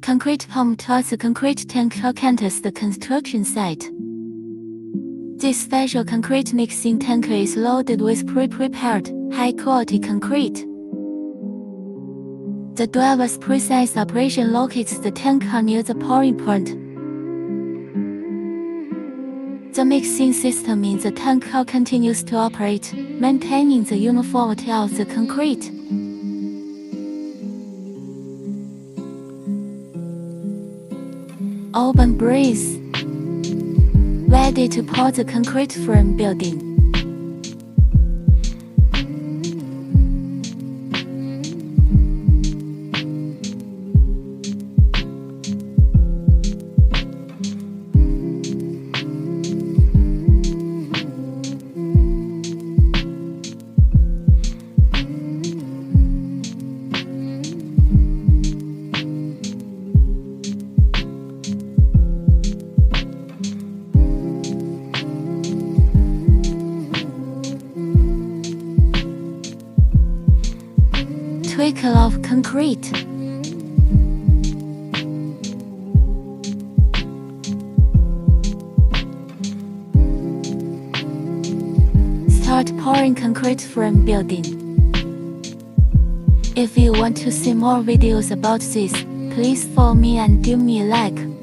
Concrete pump towards the concrete tank enters the construction site. This special concrete mixing tank is loaded with pre-prepared, high-quality concrete. The driver's precise operation locates the tank near the pouring point. The mixing system in the tank continues to operate, maintaining the uniformity of the concrete. Open brace. Ready to pour the concrete frame building. Trickle of concrete. Start pouring concrete frame building. If you want to see more videos about this, please follow me and give me a like.